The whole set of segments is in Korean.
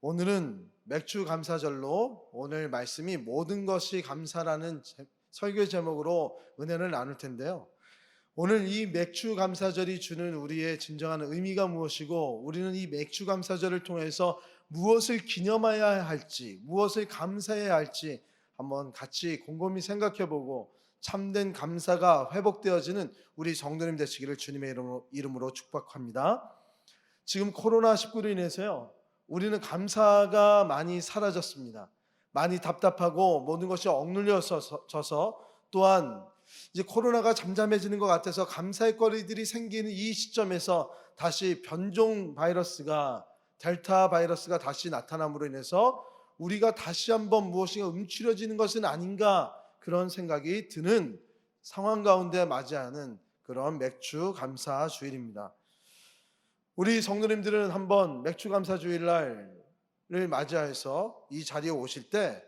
오늘은 맥주 감사절로 오늘 말씀이 모든 것이 감사라는 설교 제목으로 은혜를 나눌 텐데요. 오늘 이 맥주 감사절이 주는 우리의 진정한 의미가 무엇이고 우리는 이 맥주 감사절을 통해서 무엇을 기념해야 할지, 무엇을 감사해야 할지 한번 같이 곰곰이 생각해 보고 참된 감사가 회복되어지는 우리 성도님 되시기를 주님의 이름으로 축복합니다. 지금 코로나19로 인해서요, 우리는 감사가 많이 사라졌습니다. 많이 답답하고 모든 것이 억눌려져서 또한 이제 코로나가 잠잠해지는 것 같아서 감사의 거리들이 생기는 이 시점에서 다시 변종 바이러스가 델타 바이러스가 다시 나타남으로 인해서 우리가 다시 한번 무엇인가 움츠려지는 것은 아닌가 그런 생각이 드는 상황 가운데 맞이하는 그런 맥주 감사 주일입니다. 우리 성도님들은 한번 맥주 감사 주일날을 맞이해서 이 자리에 오실 때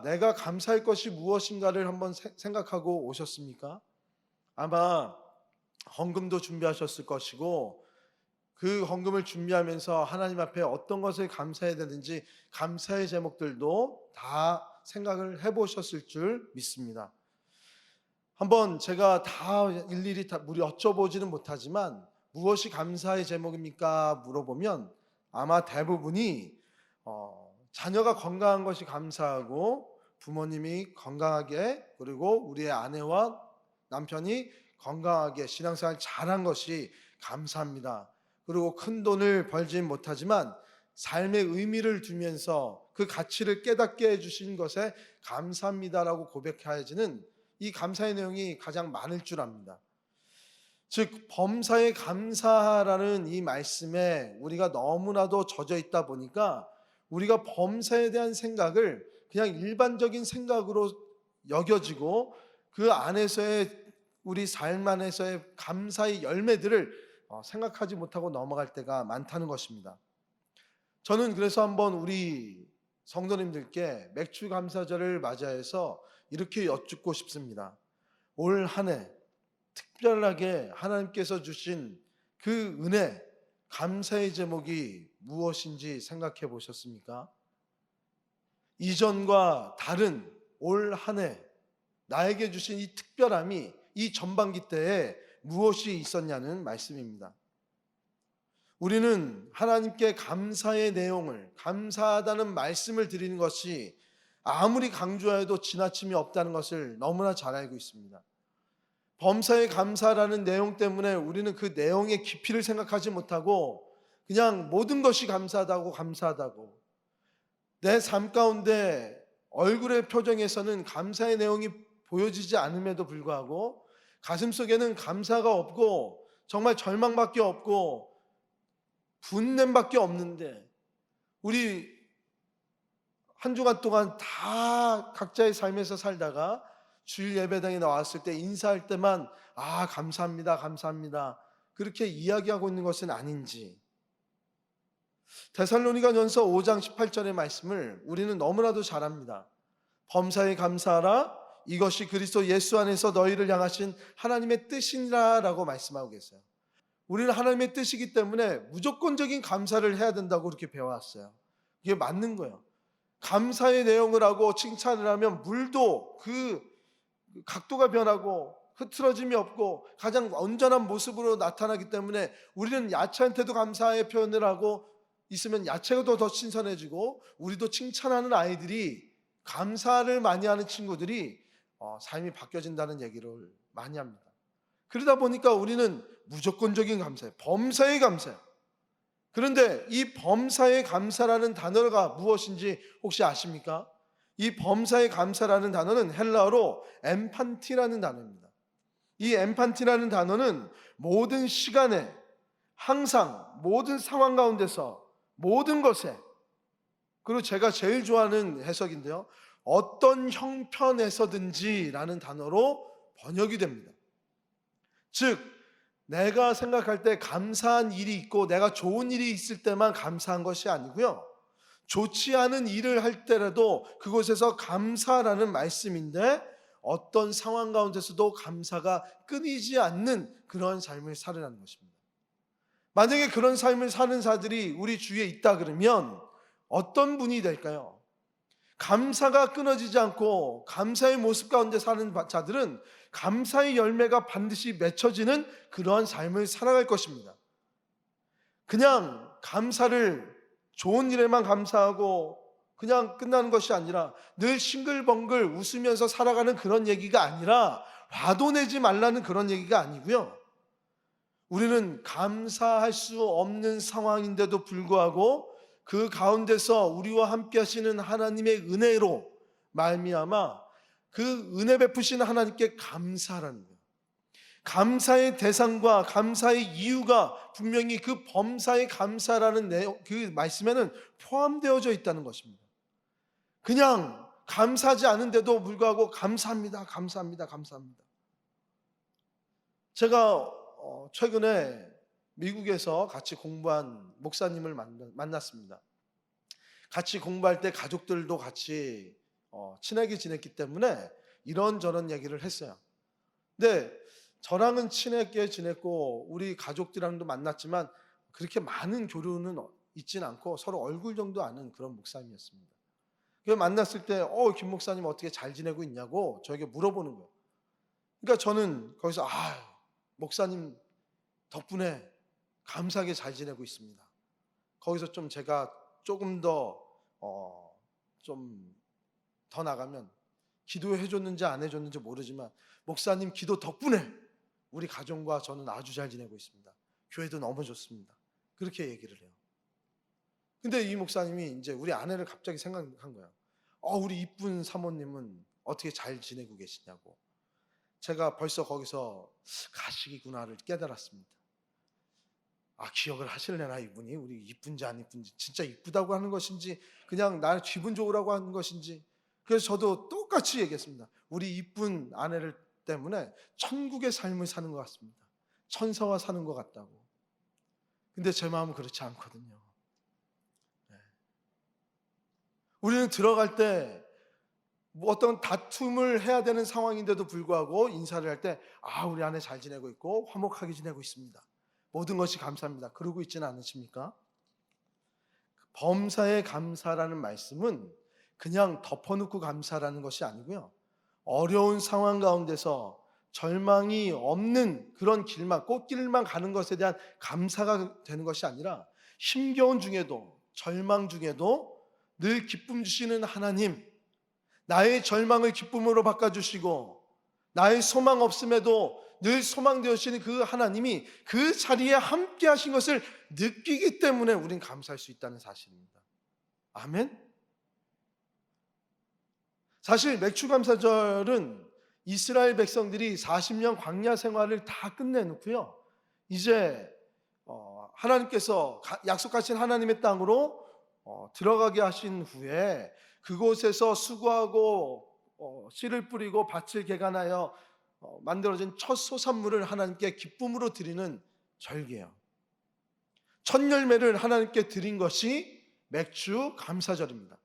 내가 감사할 것이 무엇인가를 한번 생각하고 오셨습니까? 아마 헌금도 준비하셨을 것이고 그 헌금을 준비하면서 하나님 앞에 어떤 것을 감사해야 되는지 감사의 제목들도 다 생각을 해보셨을 줄 믿습니다. 한번 제가 다 일일이 다 여쭤보지는 못하지만 무엇이 감사의 제목입니까? 물어보면 아마 대부분이 자녀가 건강한 것이 감사하고 부모님이 건강하게 그리고 우리의 아내와 남편이 건강하게 신앙생활 잘한 것이 감사합니다. 그리고 큰 돈을 벌진 못하지만 삶의 의미를 두면서 그 가치를 깨닫게 해주신 것에 감사합니다라고 고백해야지는 이 감사의 내용이 가장 많을 줄 압니다. 즉 범사에 감사하라는 이 말씀에 우리가 너무나도 젖어 있다 보니까 우리가 범사에 대한 생각을 그냥 일반적인 생각으로 여겨지고 그 안에서의 우리 삶 안에서의 감사의 열매들을 생각하지 못하고 넘어갈 때가 많다는 것입니다. 저는 그래서 한번 우리 성도님들께 맥주 감사절을 맞이해서 이렇게 여쭙고 싶습니다. 올 한 해 특별하게 하나님께서 주신 그 은혜, 감사의 제목이 무엇인지 생각해 보셨습니까? 이전과 다른 올 한 해 나에게 주신 이 특별함이 이 전반기 때에 무엇이 있었냐는 말씀입니다. 우리는 하나님께 감사의 내용을, 감사하다는 말씀을 드리는 것이 아무리 강조해도 지나침이 없다는 것을 너무나 잘 알고 있습니다. 범사에 감사라는 내용 때문에 우리는 그 내용의 깊이를 생각하지 못하고 그냥 모든 것이 감사하다고 내 삶 가운데 얼굴의 표정에서는 감사의 내용이 보여지지 않음에도 불구하고 가슴속에는 감사가 없고 정말 절망밖에 없고 분냄밖에 없는데 우리 한 주간 동안 다 각자의 삶에서 살다가 주일 예배당에 나왔을 때 인사할 때만 감사합니다 그렇게 이야기하고 있는 것은 아닌지. 데살로니가전서 5장 18절의 말씀을 우리는 너무나도 잘 압니다. 범사에 감사하라 이것이 그리스도 예수 안에서 너희를 향하신 하나님의 뜻이니라 라고 말씀하고 계세요. 우리는 하나님의 뜻이기 때문에 무조건적인 감사를 해야 된다고 그렇게 배워왔어요. 이게 맞는 거예요. 감사의 내용을 하고 칭찬을 하면 물도 그 각도가 변하고 흐트러짐이 없고 가장 온전한 모습으로 나타나기 때문에 우리는 야채한테도 감사의 표현을 하고 있으면 야채가 더 신선해지고 우리도 칭찬하는 아이들이 감사를 많이 하는 친구들이 삶이 바뀌어진다는 얘기를 많이 합니다. 그러다 보니까 우리는 무조건적인 감사예요. 범사의 감사예요. 그런데 이 범사의 감사라는 단어가 무엇인지 혹시 아십니까? 이 범사의 감사라는 단어는 헬라어로 엠판티라는 단어입니다. 이 엠판티라는 단어는 모든 시간에 항상 모든 상황 가운데서 모든 것에 그리고 제가 제일 좋아하는 해석인데요. 어떤 형편에서든지 라는 단어로 번역이 됩니다. 즉 내가 생각할 때 감사한 일이 있고 내가 좋은 일이 있을 때만 감사한 것이 아니고요. 좋지 않은 일을 할 때라도 그곳에서 감사라는 말씀인데 어떤 상황 가운데서도 감사가 끊이지 않는 그런 삶을 살으라는 것입니다. 만약에 그런 삶을 사는 자들이 우리 주위에 있다 그러면 어떤 분이 될까요? 감사가 끊어지지 않고 감사의 모습 가운데 사는 자들은 감사의 열매가 반드시 맺혀지는 그러한 삶을 살아갈 것입니다. 그냥 감사를 좋은 일에만 감사하고 그냥 끝나는 것이 아니라 늘 싱글벙글 웃으면서 살아가는 그런 얘기가 아니라 화도 내지 말라는 그런 얘기가 아니고요. 우리는 감사할 수 없는 상황인데도 불구하고 그 가운데서 우리와 함께 하시는 하나님의 은혜로 말미암아 그 은혜 베푸시는 하나님께 감사라는 거예요. 감사의 대상과 감사의 이유가 분명히 그 범사의 감사라는 내용, 그 말씀에는 포함되어져 있다는 것입니다. 그냥 감사하지 않은데도 불구하고 감사합니다, 감사합니다, 감사합니다. 제가 최근에 미국에서 같이 공부한 목사님을 만났습니다. 같이 공부할 때 가족들도 같이 친하게 지냈기 때문에 이런저런 얘기를 했어요. 근데 저랑은 친하게 지냈고 우리 가족들이랑도 만났지만 그렇게 많은 교류는 있진 않고 서로 얼굴 정도 아는 그런 목사님이었습니다. 그래서 만났을 때 김 목사님 어떻게 잘 지내고 있냐고 저에게 물어보는 거예요. 그러니까 저는 거기서 목사님 덕분에 감사하게 잘 지내고 있습니다. 거기서 좀 제가 조금 더 나가면 기도해 줬는지 안 해줬는지 모르지만 목사님 기도 덕분에 우리 가정과 저는 아주 잘 지내고 있습니다. 교회도 너무 좋습니다. 그렇게 얘기를 해요. 근데 이 목사님이 이제 우리 아내를 갑자기 생각한 거예요. 우리 이쁜 사모님은 어떻게 잘 지내고 계시냐고. 제가 벌써 거기서 가식이구나를 깨달았습니다. 기억을 하실래나 이분이 우리 이쁜지 안 이쁜지, 진짜 이쁘다고 하는 것인지 그냥 나를 기분 좋으라고 하는 것인지. 그래서 저도 똑같이 얘기했습니다. 우리 이쁜 아내를 때문에 천국의 삶을 사는 것 같습니다. 천사와 사는 것 같다고. 근데 제 마음은 그렇지 않거든요. 우리는 들어갈 때 어떤 다툼을 해야 되는 상황인데도 불구하고 인사를 할 때 우리 아내 잘 지내고 있고 화목하게 지내고 있습니다. 모든 것이 감사합니다. 그러고 있지는 않으십니까? 범사에 감사라는 말씀은 그냥 덮어놓고 감사라는 것이 아니고요. 어려운 상황 가운데서 절망이 없는 그런 길만, 꽃길만 가는 것에 대한 감사가 되는 것이 아니라 힘겨운 중에도 절망 중에도 늘 기쁨 주시는 하나님, 나의 절망을 기쁨으로 바꿔주시고 나의 소망 없음에도 늘 소망 되시는 그 하나님이 그 자리에 함께 하신 것을 느끼기 때문에 우린 감사할 수 있다는 사실입니다. 아멘. 사실 맥추감사절은 이스라엘 백성들이 40년 광야 생활을 다 끝내놓고요, 이제 하나님께서 약속하신 하나님의 땅으로 들어가게 하신 후에 그곳에서 수고하고 씨를 뿌리고 밭을 개간하여 만들어진 첫 소산물을 하나님께 기쁨으로 드리는 절기예요. 첫 열매를 하나님께 드린 것이 맥주 감사절입니다.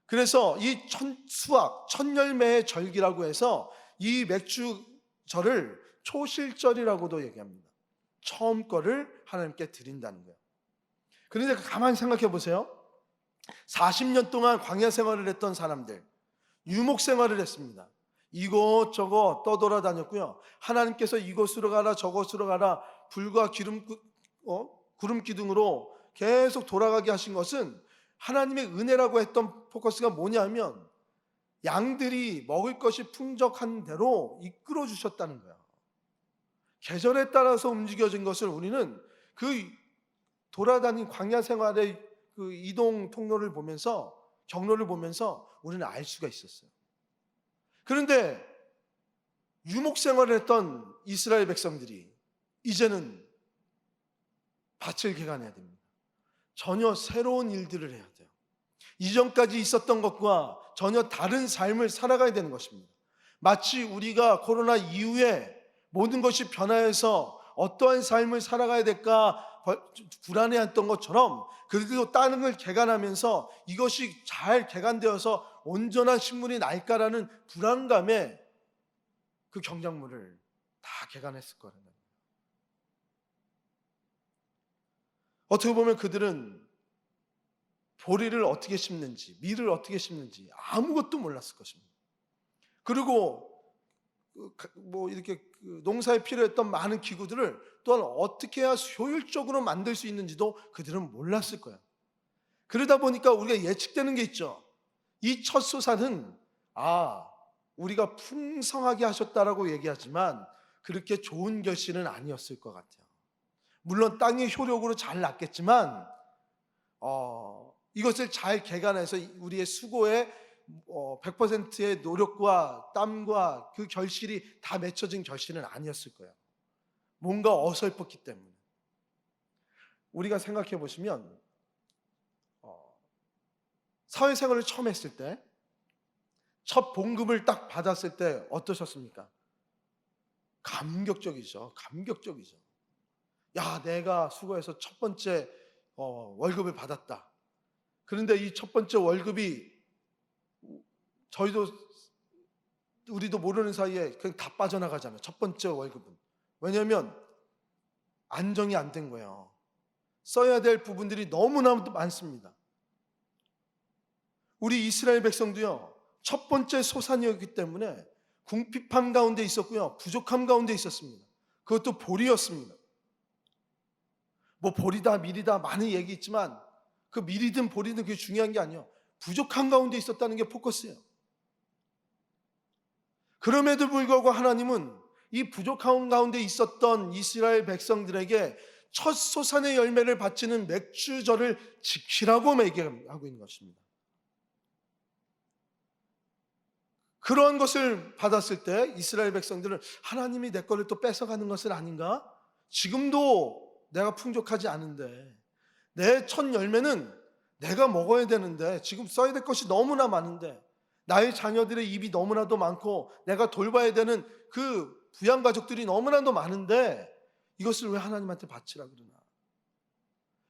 그래서 이 수확, 첫 열매의 절기라고 해서 이 맥주절을 초실절이라고도 얘기합니다. 처음 거를 하나님께 드린다는 거예요. 그런데 가만히 생각해 보세요. 40년 동안 광야 생활을 했던 사람들, 유목 생활을 했습니다. 이곳저곳 떠돌아다녔고요. 하나님께서 이곳으로 가라 저곳으로 가라 불과 구름 기둥으로 계속 돌아가게 하신 것은 하나님의 은혜라고 했던 포커스가 뭐냐면 양들이 먹을 것이 풍족한 대로 이끌어 주셨다는 거야. 계절에 따라서 움직여진 것을 우리는 그 돌아다닌 광야 생활의 그 이동 통로를 보면서, 경로를 보면서 우리는 알 수가 있었어요. 그런데 유목 생활을 했던 이스라엘 백성들이 이제는 밭을 개간해야 됩니다. 전혀 새로운 일들을 해야 돼요. 이전까지 있었던 것과 전혀 다른 삶을 살아가야 되는 것입니다. 마치 우리가 코로나 이후에 모든 것이 변화해서 어떠한 삶을 살아가야 될까 불안해했던 것처럼, 그리고 다른 걸 개간하면서 이것이 잘 개간되어서 온전한 식물이 날까라는 불안감에 그 경작물을 다 개간했을 거라는 거예요. 어떻게 보면 그들은 보리를 어떻게 심는지, 밀을 어떻게 심는지 아무것도 몰랐을 것입니다. 그리고 이렇게 농사에 필요했던 많은 기구들을 또한 어떻게 해야 효율적으로 만들 수 있는지도 그들은 몰랐을 거예요. 그러다 보니까 우리가 예측되는 게 있죠. 이 첫 소사는 우리가 풍성하게 하셨다라고 얘기하지만 그렇게 좋은 결실은 아니었을 것 같아요. 물론 땅의 효력으로 잘 났겠지만 이것을 잘 개간해서 우리의 수고의 100%의 노력과 땀과 그 결실이 다 맺혀진 결실은 아니었을 거예요. 뭔가 어설펐기 때문에. 우리가 생각해 보시면 사회생활을 처음 했을 때 첫 봉급을 딱 받았을 때 어떠셨습니까? 감격적이죠. 감격적이죠. 야, 내가 수고해서 첫 번째 월급을 받았다. 그런데 이 첫 번째 월급이 우리도 모르는 사이에 그냥 다 빠져나가잖아요. 첫 번째 월급은. 왜냐하면 안정이 안 된 거예요. 써야 될 부분들이 너무나도 많습니다. 우리 이스라엘 백성도요, 첫 번째 소산이었기 때문에 궁핍함 가운데 있었고요, 부족함 가운데 있었습니다. 그것도 보리였습니다. 보리다 밀이다 많은 얘기 있지만 그 밀이든 보리든 그게 중요한 게 아니에요. 부족한 가운데 있었다는 게 포커스예요. 그럼에도 불구하고 하나님은 이 부족한 가운데 있었던 이스라엘 백성들에게 첫 소산의 열매를 바치는 맥주절을 지키라고 매기하고 있는 것입니다. 그러한 것을 받았을 때 이스라엘 백성들은 하나님이 내 거를 또 뺏어가는 것은 아닌가? 지금도 내가 풍족하지 않은데 내 첫 열매는 내가 먹어야 되는데 지금 써야 될 것이 너무나 많은데 나의 자녀들의 입이 너무나도 많고 내가 돌봐야 되는 그 부양가족들이 너무나도 많은데 이것을 왜 하나님한테 바치라 그러나?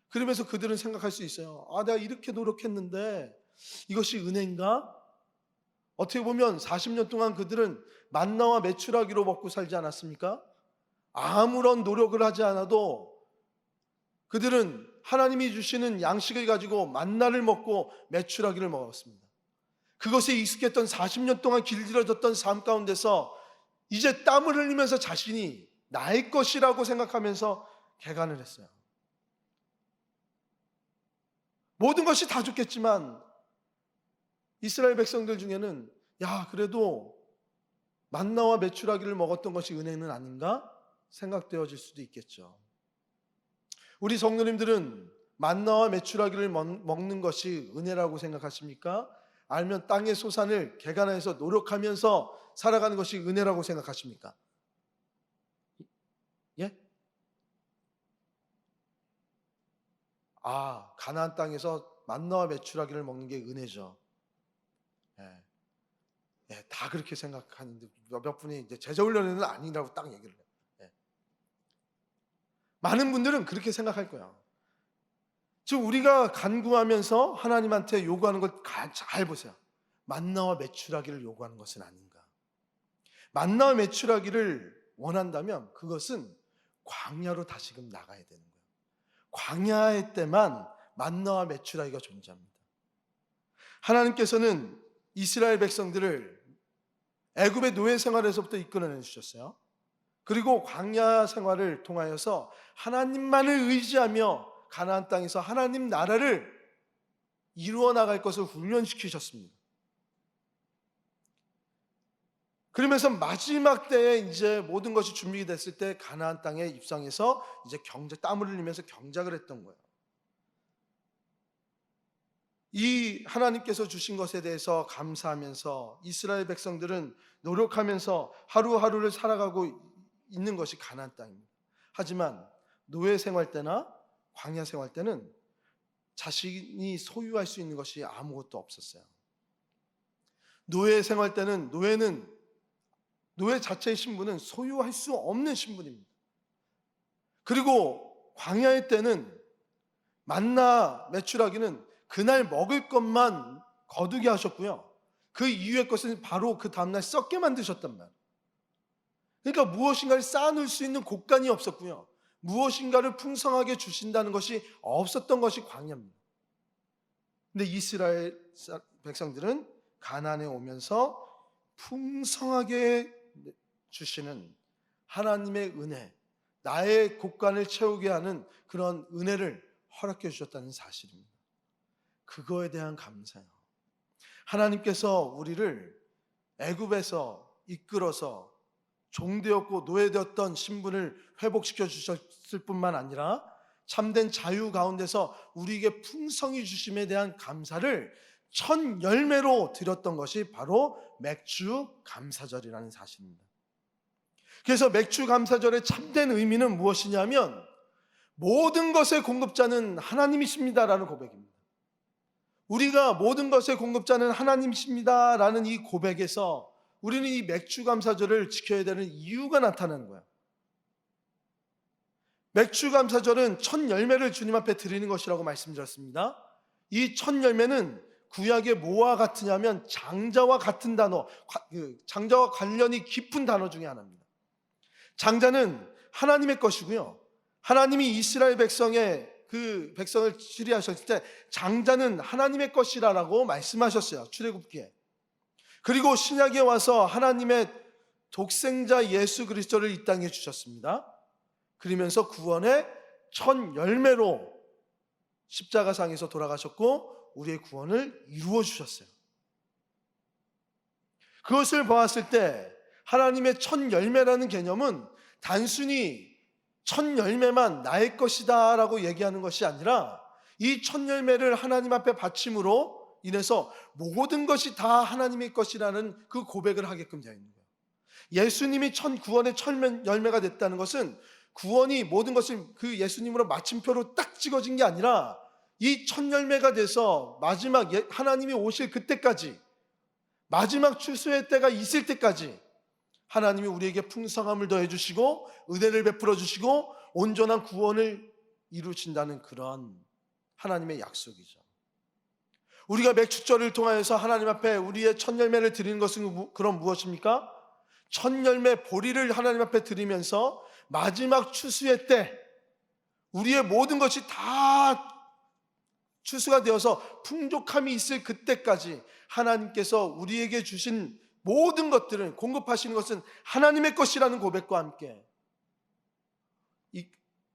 그러면서 그들은 생각할 수 있어요. 내가 이렇게 노력했는데 이것이 은혜인가? 어떻게 보면 40년 동안 그들은 만나와 메추라기로 먹고 살지 않았습니까? 아무런 노력을 하지 않아도 그들은 하나님이 주시는 양식을 가지고 만나를 먹고 메추라기를 먹었습니다. 그것에 익숙했던 40년 동안 길들여졌던 삶 가운데서 이제 땀을 흘리면서 자신이 나의 것이라고 생각하면서 개간을 했어요. 모든 것이 다 좋겠지만 이스라엘 백성들 중에는 그래도 만나와 메추라기를 먹었던 것이 은혜는 아닌가 생각되어질 수도 있겠죠. 우리 성도님들은 만나와 메추라기를 먹는 것이 은혜라고 생각하십니까? 아니면 땅의 소산을 개간해서 노력하면서 살아가는 것이 은혜라고 생각하십니까? 예? 가나안 땅에서 만나와 메추라기를 먹는 게 은혜죠. 다 그렇게 생각하는데 몇 분이 이제 제자훈련은 아니라고 딱 얘기를 해요. 많은 분들은 그렇게 생각할 거예요. 즉 우리가 간구하면서 하나님한테 요구하는 걸 잘 보세요. 만나와 메추라기를 요구하는 것은 아닌가. 만나와 메추라기를 원한다면 그것은 광야로 다시금 나가야 되는 거예요. 광야의 때만 만나와 메추라기가 존재합니다. 하나님께서는 이스라엘 백성들을 애굽의 노예 생활에서부터 이끌어내 주셨어요. 그리고 광야 생활을 통하여서 하나님만을 의지하며 가나안 땅에서 하나님 나라를 이루어 나갈 것을 훈련시키셨습니다. 그러면서 마지막 때에 이제 모든 것이 준비됐을 때 가나안 땅에 입성해서 이제 땀을 흘리면서 경작을 했던 거예요. 이 하나님께서 주신 것에 대해서 감사하면서 이스라엘 백성들은 노력하면서 하루하루를 살아가고 있는 것이 가나안 땅입니다. 하지만 노예 생활 때나 광야 생활 때는 자신이 소유할 수 있는 것이 아무것도 없었어요. 노예 생활 때는 노예 자체의 신분은 소유할 수 없는 신분입니다. 그리고 광야의 때는 만나 메추라기는 그날 먹을 것만 거두게 하셨고요. 그 이후의 것은 바로 그 다음날 썩게 만드셨단 말이에요. 그러니까 무엇인가를 쌓아놓을 수 있는 곳간이 없었고요. 무엇인가를 풍성하게 주신다는 것이 없었던 것이 광야입니다. 근데 이스라엘 백성들은 가나안에 오면서 풍성하게 주시는 하나님의 은혜, 나의 곳간을 채우게 하는 그런 은혜를 허락해 주셨다는 사실입니다. 그거에 대한 감사요. 하나님께서 우리를 애굽에서 이끌어서 종되었고 노예되었던 신분을 회복시켜 주셨을 뿐만 아니라 참된 자유 가운데서 우리에게 풍성히 주심에 대한 감사를 첫 열매로 드렸던 것이 바로 맥주 감사절이라는 사실입니다. 그래서 맥주 감사절의 참된 의미는 무엇이냐면 모든 것의 공급자는 하나님이십니다라는 고백입니다. 우리가 모든 것의 공급자는 하나님이십니다라는 이 고백에서 우리는 이 맥주 감사절을 지켜야 되는 이유가 나타나는 거예요. 맥주 감사절은 첫 열매를 주님 앞에 드리는 것이라고 말씀드렸습니다. 이 첫 열매는 구약에 뭐와 같으냐면 장자와 같은 단어, 장자와 관련이 깊은 단어 중에 하나입니다. 장자는 하나님의 것이고요. 하나님이 이스라엘 그 백성을 치리하셨을 때 장자는 하나님의 것이라고 말씀하셨어요. 출애굽기에. 그리고 신약에 와서 하나님의 독생자 예수 그리스도를 이 땅에 주셨습니다. 그러면서 구원의 첫 열매로 십자가상에서 돌아가셨고 우리의 구원을 이루어 주셨어요. 그것을 보았을 때 하나님의 첫 열매라는 개념은 단순히 첫 열매만 나의 것이다 라고 얘기하는 것이 아니라 이 첫 열매를 하나님 앞에 바침으로 인해서 모든 것이 다 하나님의 것이라는 그 고백을 하게끔 되어 있는 거예요. 예수님이 구원의 첫 열매가 됐다는 것은 구원이 모든 것을 그 예수님으로 마침표로 딱 찍어진 게 아니라 이 첫 열매가 돼서 마지막 하나님이 오실 그때까지, 마지막 추수의 때가 있을 때까지 하나님이 우리에게 풍성함을 더해 주시고 은혜를 베풀어 주시고 온전한 구원을 이루신다는 그런 하나님의 약속이죠. 우리가 맥주절을 통하여서 하나님 앞에 우리의 첫 열매를 드리는 것은 그럼 무엇입니까? 첫 열매 보리를 하나님 앞에 드리면서 마지막 추수의 때 우리의 모든 것이 다 추수가 되어서 풍족함이 있을 그때까지 하나님께서 우리에게 주신 모든 것들은 공급하시는 것은 하나님의 것이라는 고백과 함께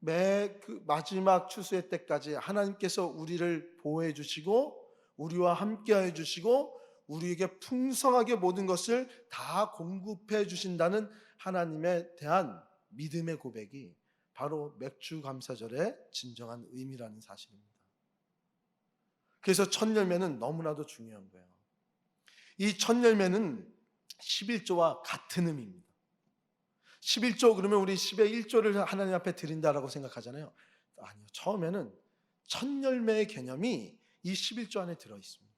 그 마지막 추수의 때까지 하나님께서 우리를 보호해 주시고 우리와 함께해 주시고 우리에게 풍성하게 모든 것을 다 공급해 주신다는 하나님에 대한 믿음의 고백이 바로 맥주 감사절의 진정한 의미라는 사실입니다. 그래서 첫 열매는 너무나도 중요한 거예요. 이 첫 열매는 11조와 같은 의미입니다. 11조 그러면 우리 10의 1조를 하나님 앞에 드린다라고 생각하잖아요. 아니요. 처음에는 첫 열매의 개념이 이 11조 안에 들어 있습니다.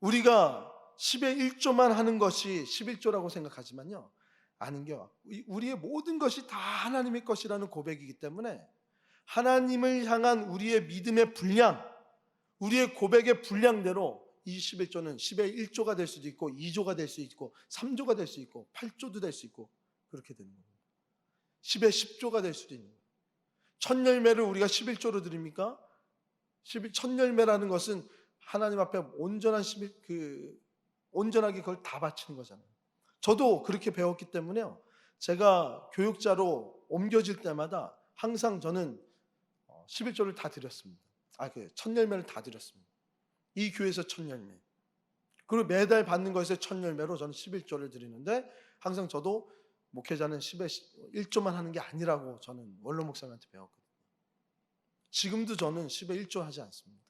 우리가 10의 1조만 하는 것이 11조라고 생각하지만요. 아닌 게 우리의 모든 것이 다 하나님의 것이라는 고백이기 때문에 하나님을 향한 우리의 믿음의 분량, 우리의 고백의 분량대로 이 11조는 10의 1조가 될 수도 있고 2조가 될 수 있고 3조가 될 수 있고 8조도 될 수 있고 그렇게 되는 겁니다. 10의 10조가 될 수도 있는 거예요. 첫 열매를 우리가 11조로 드립니까? 첫 열매라는 것은 하나님 앞에 온전하게 그걸 다 바치는 거잖아요. 저도 그렇게 배웠기 때문에요. 제가 교육자로 옮겨질 때마다 항상 저는 11조를 다 드렸습니다. 첫 열매를 다 드렸습니다. 이 교회에서 첫 열매. 그리고 매달 받는 것에서 첫 열매로 저는 11조를 드리는데 항상 저도 목회자는 10의 1조만 하는 게 아니라고 저는 원로 목사님한테 배웠거든요. 지금도 저는 10의 1조 하지 않습니다.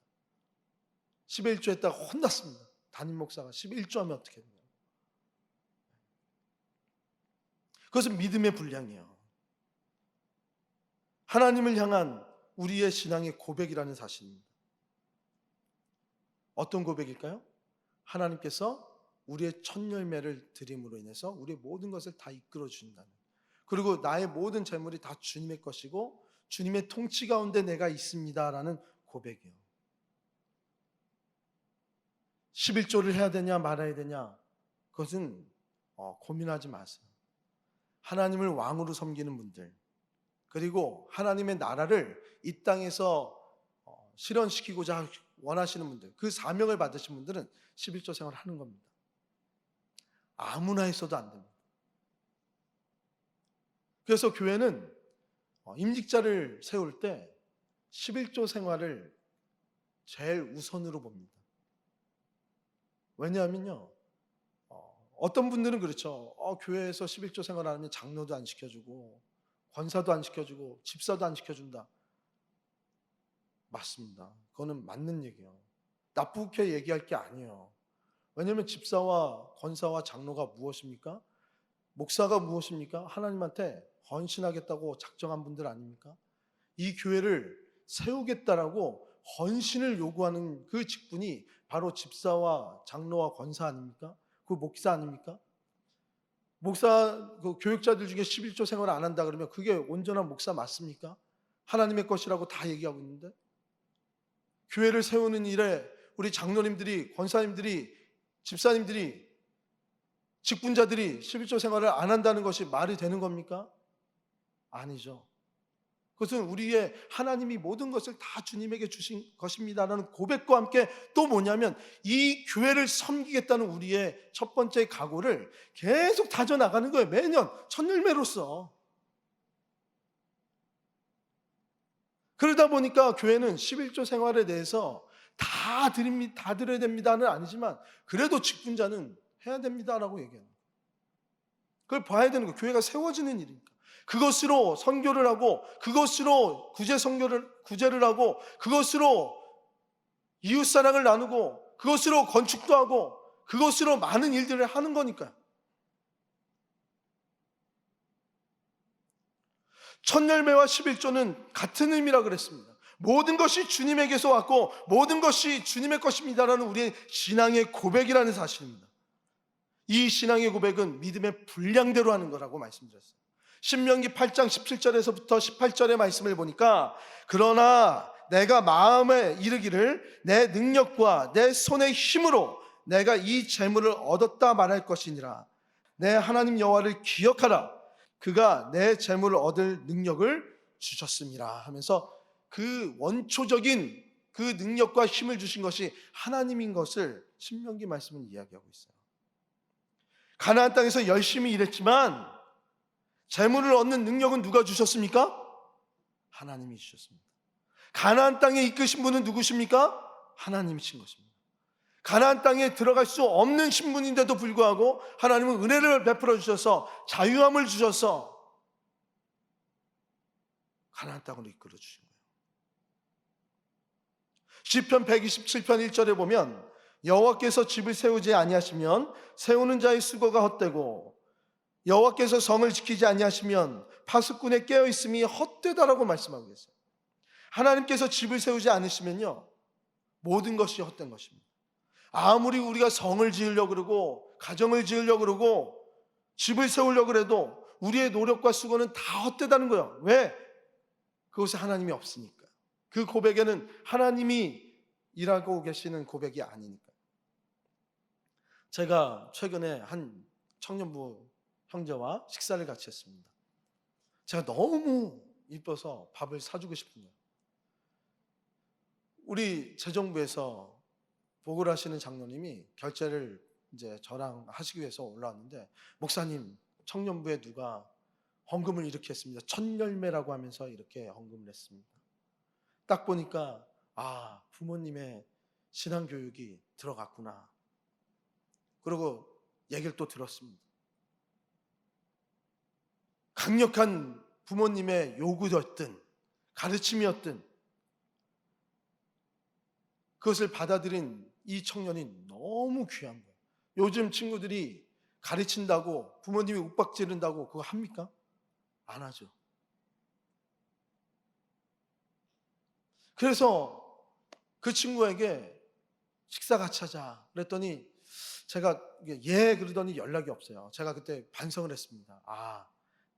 10의 1조 했다가 혼났습니다. 담임 목사가 10의 1조 하면 어떻게 되냐. 그것은 믿음의 분량이에요. 하나님을 향한 우리의 신앙의 고백이라는 사실입니다. 어떤 고백일까요? 하나님께서 우리의 첫 열매를 드림으로 인해서 우리의 모든 것을 다 이끌어 주신다는, 그리고 나의 모든 재물이 다 주님의 것이고 주님의 통치 가운데 내가 있습니다라는 고백이에요. 11조를 해야 되냐 말아야 되냐, 그것은 고민하지 마세요. 하나님을 왕으로 섬기는 분들, 그리고 하나님의 나라를 이 땅에서 실현시키고자 원하시는 분들, 그 사명을 받으신 분들은 11조 생활을 하는 겁니다. 아무나 했어도 안 됩니다. 그래서 교회는 임직자를 세울 때 11조 생활을 제일 우선으로 봅니다. 왜냐하면요, 어떤 분들은 그렇죠. 교회에서 11조 생활 안 하면 장로도 안 시켜주고 권사도 안 시켜주고 집사도 안 시켜준다. 맞습니다. 그거는 맞는 얘기예요. 나쁘게 얘기할 게 아니에요. 왜냐하면 집사와 권사와 장로가 무엇입니까? 목사가 무엇입니까? 하나님한테 헌신하겠다고 작정한 분들 아닙니까? 이 교회를 세우겠다라고 헌신을 요구하는 그 직분이 바로 집사와 장로와 권사 아닙니까? 그 목사 아닙니까? 목사, 그 교육자들 중에 11조 생활을 안 한다 그러면 그게 온전한 목사 맞습니까? 하나님의 것이라고 다 얘기하고 있는데, 교회를 세우는 일에 우리 장로님들이, 권사님들이, 집사님들이, 직분자들이 11조 생활을 안 한다는 것이 말이 되는 겁니까? 아니죠. 그것은 우리의 하나님이 모든 것을 다 주님에게 주신 것입니다라는 고백과 함께 또 뭐냐면 이 교회를 섬기겠다는 우리의 첫 번째 각오를 계속 다져나가는 거예요. 매년 첫 열매로서. 그러다 보니까 교회는 11조 생활에 대해서 다 드려야 됩니다는 아니지만 그래도 직분자는 해야 됩니다라고 얘기합니다. 그걸 봐야 되는 거예요. 교회가 세워지는 일이니까. 그것으로 선교를 하고, 그것으로 구제를 하고, 그것으로 이웃사랑을 나누고, 그것으로 건축도 하고, 그것으로 많은 일들을 하는 거니까요. 첫 열매와 11조는 같은 의미라 그랬습니다. 모든 것이 주님에게서 왔고 모든 것이 주님의 것입니다라는 우리의 신앙의 고백이라는 사실입니다. 이 신앙의 고백은 믿음의 분량대로 하는 거라고 말씀드렸어요. 신명기 8장 17절에서부터 18절의 말씀을 보니까 그러나 내가 마음에 이르기를 내 능력과 내 손의 힘으로 내가 이 재물을 얻었다 말할 것이니라. 내 하나님 여호와를 기억하라. 그가 내 재물을 얻을 능력을 주셨습니다 하면서 그 원초적인 그 능력과 힘을 주신 것이 하나님인 것을 신명기 말씀은 이야기하고 있어요. 가나안 땅에서 열심히 일했지만 재물을 얻는 능력은 누가 주셨습니까? 하나님이 주셨습니다. 가나안 땅에 이끄신 분은 누구십니까? 하나님이신 것입니다. 가나안 땅에 들어갈 수 없는 신분인데도 불구하고 하나님은 은혜를 베풀어 주셔서 자유함을 주셔서 가나안 땅으로 이끌어 주신 거예요. 시편 127편 1절에 보면 여호와께서 집을 세우지 아니하시면 세우는 자의 수고가 헛되고 여호와께서 성을 지키지 아니하시면 파수꾼의 깨어 있음이 헛되다라고 말씀하고 계세요. 하나님께서 집을 세우지 않으시면요 모든 것이 헛된 것입니다. 아무리 우리가 성을 지으려고 그러고 가정을 지으려고 그러고 집을 세우려고 그래도 우리의 노력과 수고는 다 헛되다는 거예요. 왜? 그곳에 하나님이 없으니까. 그 고백에는 하나님이 일하고 계시는 고백이 아니니까. 제가 최근에 한 청년부 형제와 식사를 같이 했습니다. 제가 너무 이뻐서 밥을 사주고 싶은 거예요. 우리 재정부에서 보고를 하시는 장로님이 결제를 이제 저랑 하시기 위해서 올라왔는데, 목사님, 청년부에 누가 헌금을 이렇게 했습니다. 첫 열매라고 하면서 이렇게 헌금을 했습니다. 딱 보니까 부모님의 신앙교육이 들어갔구나. 그리고 얘기를 또 들었습니다. 강력한 부모님의 요구였든 가르침이었든 그것을 받아들인 이 청년이 너무 귀한 거예요. 요즘 친구들이 가르친다고 부모님이 윽박지른다고 그거 합니까? 안 하죠. 그래서 그 친구에게 식사 같이 하자 그랬더니 제가 그러더니 연락이 없어요. 제가 그때 반성을 했습니다.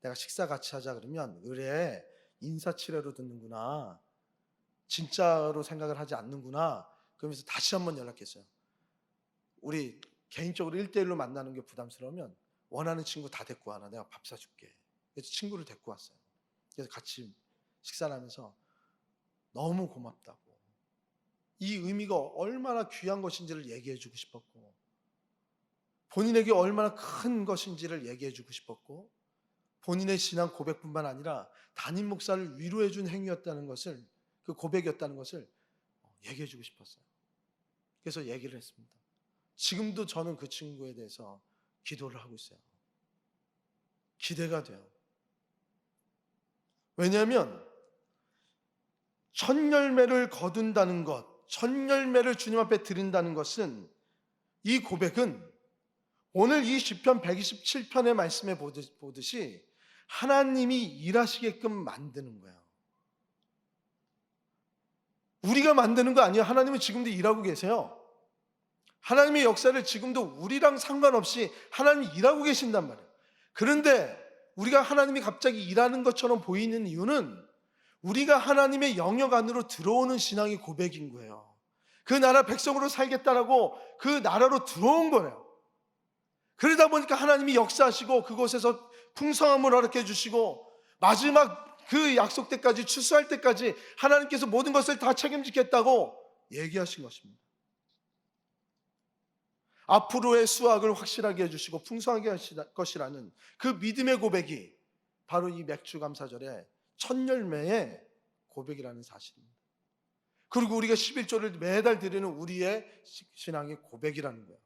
내가 식사 같이 하자 그러면 의뢰 인사치레로 듣는구나, 진짜로 생각을 하지 않는구나. 그러면서 다시 한번 연락했어요. 우리 개인적으로 1대1로 만나는 게 부담스러우면 원하는 친구 다 데리고 와라, 내가 밥 사줄게. 그래서 친구를 데리고 왔어요. 그래서 같이 식사를 하면서 너무 고맙다고, 이 의미가 얼마나 귀한 것인지를 얘기해 주고 싶었고, 본인에게 얼마나 큰 것인지를 얘기해 주고 싶었고, 본인의 신앙 고백뿐만 아니라 담임 목사를 위로해 준 행위였다는 것을, 그 고백이었다는 것을 얘기해 주고 싶었어요. 그래서 얘기를 했습니다. 지금도 저는 그 친구에 대해서 기도를 하고 있어요. 기대가 돼요. 왜냐하면 첫 열매를 거둔다는 것, 첫 열매를 주님 앞에 드린다는 것은, 이 고백은 오늘 이 시편 127편의 말씀에 보듯이 하나님이 일하시게끔 만드는 거예요. 우리가 만드는 거 아니에요. 하나님은 지금도 일하고 계세요. 하나님의 역사를 지금도 우리랑 상관없이 하나님이 일하고 계신단 말이에요. 그런데 우리가 하나님이 갑자기 일하는 것처럼 보이는 이유는 우리가 하나님의 영역 안으로 들어오는 신앙의 고백인 거예요. 그 나라 백성으로 살겠다라고 그 나라로 들어온 거예요. 그러다 보니까 하나님이 역사하시고 그곳에서 풍성함을 허락해 주시고 마지막 그 약속 때까지, 추수할 때까지 하나님께서 모든 것을 다 책임지겠다고 얘기하신 것입니다. 앞으로의 수확을 확실하게 해주시고 풍성하게 하실 것이라는 그 믿음의 고백이 바로 이 맥주감사절의 첫 열매의 고백이라는 사실입니다. 그리고 우리가 11조를 매달 드리는 우리의 신앙의 고백이라는 거예요.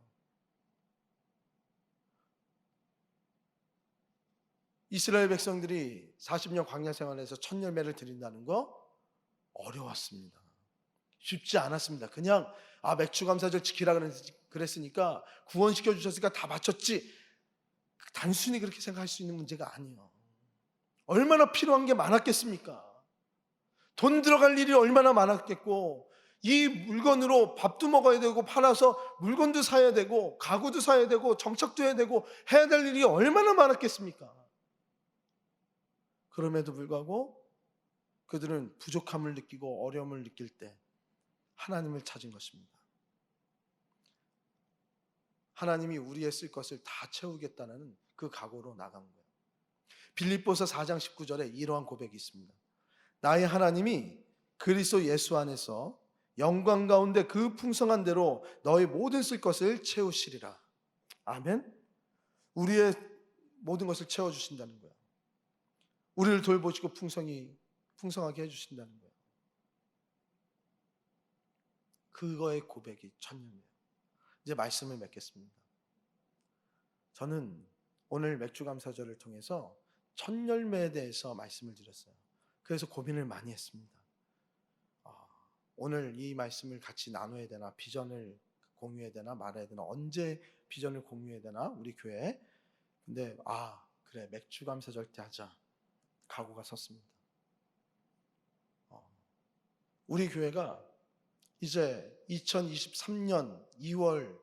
이스라엘 백성들이 40년 광야 생활에서 첫 열매를 드린다는 거 어려웠습니다. 쉽지 않았습니다. 그냥 맥주감사절 지키라 그랬으니까, 구원시켜 주셨으니까 다 바쳤지, 단순히 그렇게 생각할 수 있는 문제가 아니에요. 얼마나 필요한 게 많았겠습니까? 돈 들어갈 일이 얼마나 많았겠고, 이 물건으로 밥도 먹어야 되고, 팔아서 물건도 사야 되고, 가구도 사야 되고, 정착도 해야 되고, 해야 될 일이 얼마나 많았겠습니까? 그럼에도 불구하고 그들은 부족함을 느끼고 어려움을 느낄 때 하나님을 찾은 것입니다. 하나님이 우리의 쓸 것을 다 채우겠다는 그 각오로 나간 거예요. 빌립보서 4장 19절에 이러한 고백이 있습니다. 나의 하나님이 그리스도 예수 안에서 영광 가운데 그 풍성한 대로 너의 모든 쓸 것을 채우시리라. 아멘. 우리의 모든 것을 채워주신다는 거예요. 우리를 돌보시고 풍성하게 해주신다는 거예요. 그거의 고백이 첫 열매예요. 이제 말씀을 맺겠습니다. 저는 오늘 맥주감사절을 통해서 첫 열매에 대해서 말씀을 드렸어요. 그래서 고민을 많이 했습니다. 오늘 이 말씀을 같이 나눠야 되나, 비전을 공유해야 되나 말아야 되나, 언제 비전을 공유해야 되나 우리 교회에. 근데 그래, 맥주감사절 때 하자, 각오가 섰습니다. 우리 교회가 이제 2023년 2월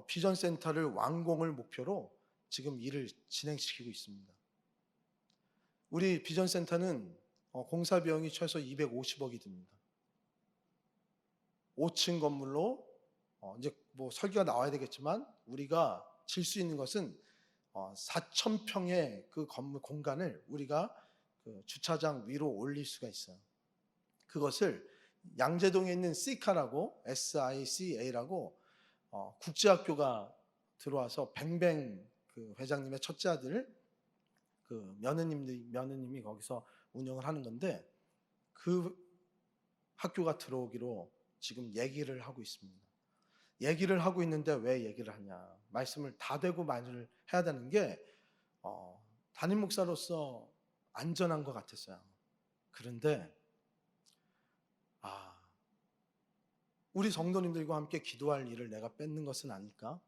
비전센터를 완공을 목표로 지금 일을 진행시키고 있습니다. 우리 비전센터는 공사 비용이 최소 250억이 듭니다. 5층 건물로 이제 뭐 설계가 나와야 되겠지만, 우리가 질 수 있는 것은 4,000평의 그 건물 공간을 우리가 그 주차장 위로 올릴 수가 있어요. 그것을 양재동에 있는 시카라고, SICA라고 국제학교가 들어와서 뱅뱅 그 회장님의 첫째 아들 그 며느님이 거기서 운영을 하는 건데, 그 학교가 들어오기로 지금 얘기를 하고 있습니다. 얘기를 하고 있는데 왜 얘기를 하냐? 말씀을 다 대고 말을 해야 되는 게 담임 목사로서 안전한 것 같았어요. 그런데 우리 성도님들과 함께 기도할 일을 내가 뺏는 것은 아닐까?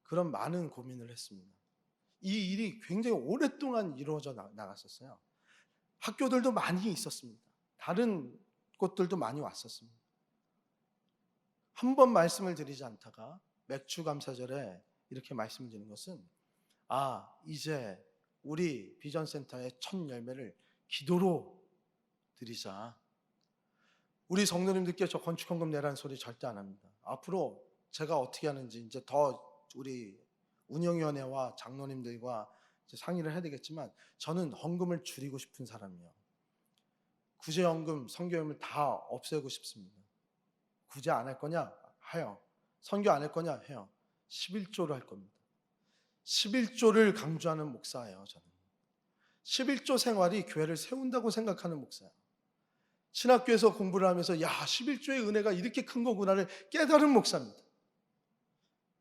그런 많은 고민을 했습니다. 이 일이 굉장히 오랫동안 이루어져 나갔었어요. 학교들도 많이 있었습니다. 다른 곳들도 많이 왔었습니다. 한 번 말씀을 드리지 않다가 맥주감사절에 이렇게 말씀드리는 것은, 이제 우리 비전센터의 첫 열매를 기도로 드리자. 우리 성도님들께 저 건축헌금 내라는 소리 절대 안 합니다. 앞으로 제가 어떻게 하는지 이제 더 우리 운영위원회와 장로님들과 이제 상의를 해야 되겠지만, 저는 헌금을 줄이고 싶은 사람이에요. 구제연금, 선교연금을 다 없애고 싶습니다. 구제 안 할 거냐? 해요. 선교 안 할 거냐? 해요. 11조를 할 겁니다. 11조를 강조하는 목사예요, 저는. 11조 생활이 교회를 세운다고 생각하는 목사예요. 신학교에서 공부를 하면서 11조의 은혜가 이렇게 큰 거구나를 깨달은 목사입니다.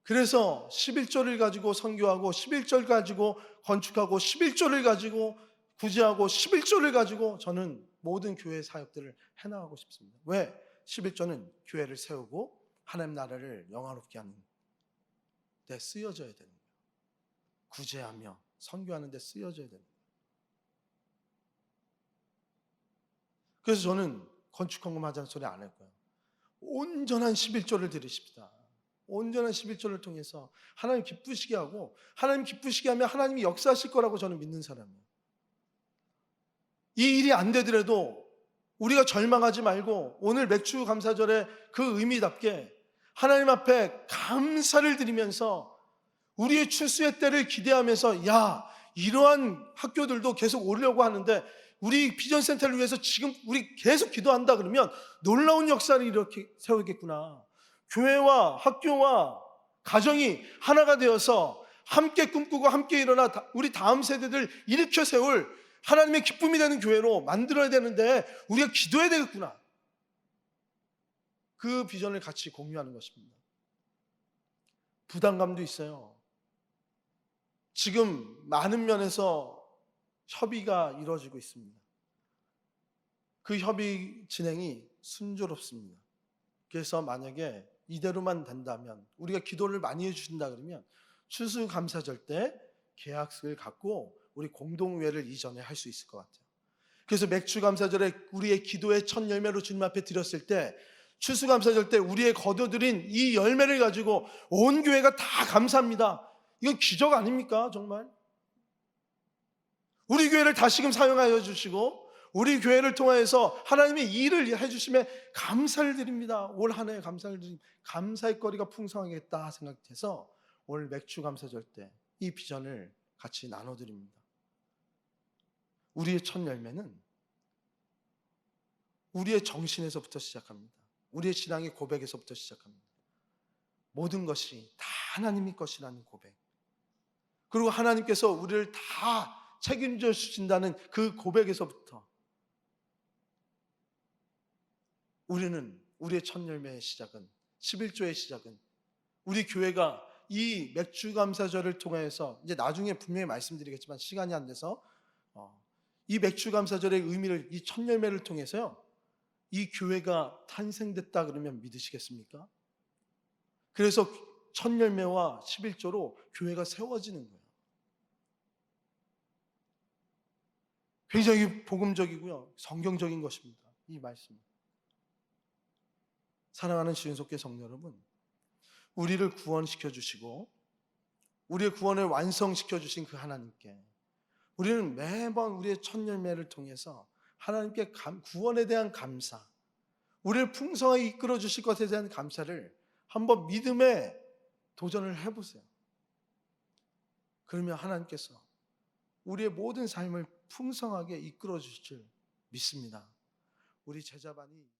그래서 11조를 가지고 선교하고 11조를 가지고 건축하고 11조를 가지고 구제하고 11조를 가지고 저는 모든 교회 사역들을 해나가고 싶습니다. 왜? 11조는 교회를 세우고 하나님 나라를 영화롭게 하는 데 쓰여져야 되는 거예요. 구제하며 선교하는 데 쓰여져야 되는 거예요. 그래서 저는 건축헌금 하자는 소리 안 할 거예요. 온전한 11조를 드리십시다. 온전한 11조를 통해서 하나님 기쁘시게 하고, 하나님 기쁘시게 하면 하나님이 역사하실 거라고 저는 믿는 사람이에요. 이 일이 안 되더라도 우리가 절망하지 말고 오늘 맥주 감사절의 그 의미답게 하나님 앞에 감사를 드리면서 우리의 출수의 때를 기대하면서 이러한 학교들도 계속 오려고 하는데 우리 비전센터를 위해서 지금 우리 계속 기도한다 그러면 놀라운 역사를 이렇게 세우겠구나. 교회와 학교와 가정이 하나가 되어서 함께 꿈꾸고 함께 일어나 우리 다음 세대들 일으켜 세울 하나님의 기쁨이 되는 교회로 만들어야 되는데 우리가 기도해야 되겠구나. 그 비전을 같이 공유하는 것입니다. 부담감도 있어요. 지금 많은 면에서 협의가 이루어지고 있습니다. 그 협의 진행이 순조롭습니다. 그래서 만약에 이대로만 된다면, 우리가 기도를 많이 해주신다 그러면 추수감사절 때 계약서를 갖고 우리 공동회를 이전에 할 수 있을 것 같아요. 그래서 맥주감사절에 우리의 기도의 첫 열매로 주님 앞에 드렸을 때, 추수감사절 때 우리의 거둬들인 이 열매를 가지고 온 교회가 다 감사합니다. 이건 기적 아닙니까? 정말 우리 교회를 다시금 사용하여 주시고 우리 교회를 통하여서 하나님의 일을 해주심에 감사를 드립니다. 올 한 해 감사를 드립니다. 감사의 거리가 풍성하겠다 생각해서 오늘 맥주감사절 때 이 비전을 같이 나눠드립니다. 우리의 첫 열매는 우리의 정신에서부터 시작합니다. 우리의 신앙의 고백에서부터 시작합니다. 모든 것이 다 하나님의 것이라는 고백, 그리고 하나님께서 우리를 다 책임져 주신다는 그 고백에서부터 우리의 첫 열매의 시작은, 11조의 시작은 우리 교회가 이 맥주감사절을 통해서, 이제 나중에 분명히 말씀드리겠지만 시간이 안 돼서 이 맥주감사절의 의미를, 이 첫 열매를 통해서요, 이 교회가 탄생됐다 그러면 믿으시겠습니까? 그래서 첫 열매와 11조로 교회가 세워지는 거예요. 굉장히 복음적이고요, 성경적인 것입니다. 이 말씀. 사랑하는 지은속교 성도 여러분, 우리를 구원시켜 주시고 우리의 구원을 완성시켜 주신 그 하나님께 우리는 매번 우리의 첫 열매를 통해서 하나님께 구원에 대한 감사, 우리를 풍성하게 이끌어 주실 것에 대한 감사를 한번 믿음에 도전을 해보세요. 그러면 하나님께서 우리의 모든 삶을 풍성하게 이끌어 주실 줄 믿습니다. 우리 제자반이